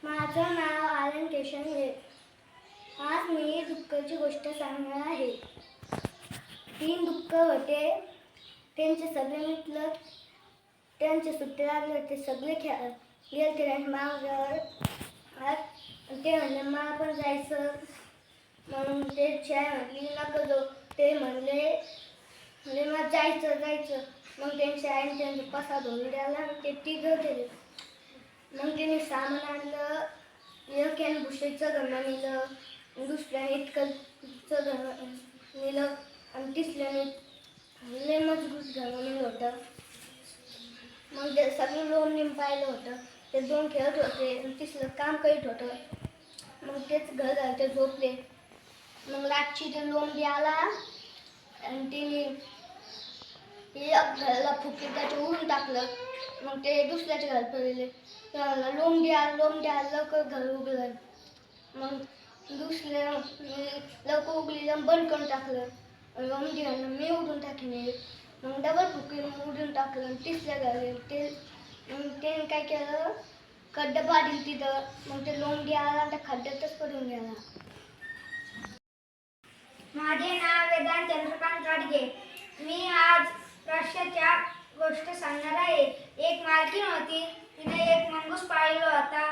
माझं नाव आर्यन केशव आहे. आज मी दुःखाची गोष्ट सांगणार आहे. 3 दुःख होते. त्यांचे सगळे मित्र त्यांचे सुट्टे लागले होते. सगळे गेले मागावर. ते म्हणले मला पण जायचं. म्हणून ते शाळा म्हटली नको जाऊ. ते म्हणले मला जायचं. मग त्यांच्या आईने त्यांचा पसा धुवून द्यायला. ते तिघं गेले. मग त्याने सामान आणलं. एक याने भुसेचं घरनं नेलं, दुसऱ्याने इतकंचं घरनं नेलं आणि तिसऱ्याने लय मजबूत घरनं नेलं होतं. मग ते सगळं लोन नेऊन पाहिलं होतं. ते 2 खेळत होते आणि तिसरं काम करीत होतं. मग तेच घर झालं. ते झोपले. मग रातची ते लोन द्यायला आणि तिने एक घराला फुके त्याचे उडून टाकलं. मग ते दुसऱ्याच्या घरात पडले. लोन द्या लवकर घर उघडलं. मग दुसऱ्या लवकर उघडलं बंद करून टाकलं. लोन द्यायला मी उडून टाकले. मग डबल फुके उडून टाकलं. तिसऱ्या घरात त्याने काय केलं खड्डा पाडली तिथं. मग ते लोन द्यायला त्या खड्ड्यातच पडून गेला. माझे नाव वेदांत चंद्रकांत गाडगे. मी आज प्रश्नाच्या गोष्ट सांगणार आहे. एक मालकीण होती. तिने एक मंगूस पाळला होता.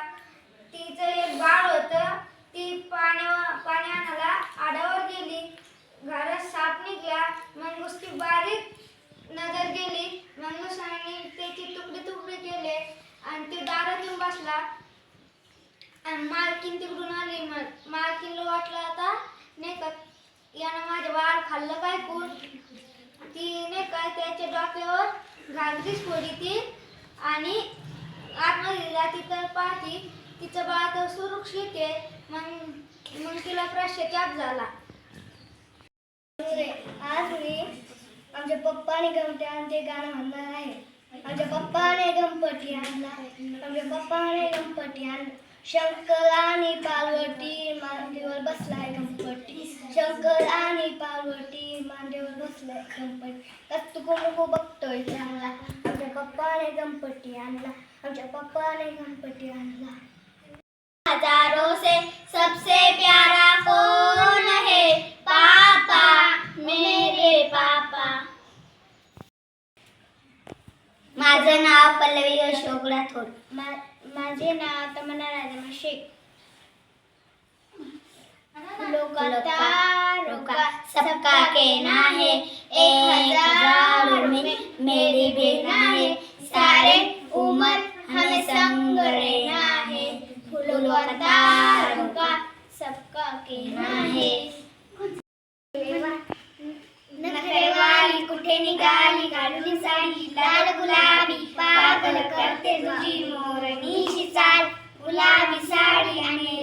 तिचं एक बाळ होतं. ती पाणी आणायला आडावर गेली. घरात साप निघाला. मंगूसची बारीक नजर गेली. मंगूसाने त्याची तुकडे केले आणि ते दारात येऊन बसला. आणि मालकीण तिकडून आली. मालकीणला वाटलं आता नाही का यानं माझं बाळ खाल्लं काय कोण. ती नाही का त्याच्या डोक्यावर घागरीच फोडी ती आणि आतमध्ये जाती तर पाहती तिचं बाळ तर सुरक्षित आहे. मग तिला पश्चाताप झाला. आज मी आमच्या पप्पाने गणपती आणते गाणं म्हणणार आहे. आमच्या पप्पाने गणपती आणला. आमच्या पप्पाने गणपती आणला. शंकर आणि पार्वती मांडीवर बसलाय गणपती. शंकर आणि पार्वती मांडीवर बसलाय गणपती. कस्तुकुमुकू बघतोय चांगला. आमच्या पप्पाने गणपती आणला. आमच्या पप्पाने गणपती आणला. हजारों से सबसे प्यारा कौन है? पापा, मेरे पापा. माझं नाव पल्लवी अशोक राठोड. माझे नाव तमन्ना राजमा शेख. रोका सबका कहना है 1000 में मेरी बेना है. सारे उम्र हमें संग रहना है. फूलों का तारों का सबका कहना है. नखरेवाली कुठे निघाली घालून साडी लाल गुलाबी पागल करते तुझी मोरणीची चाल. गुलाबी साडी आणि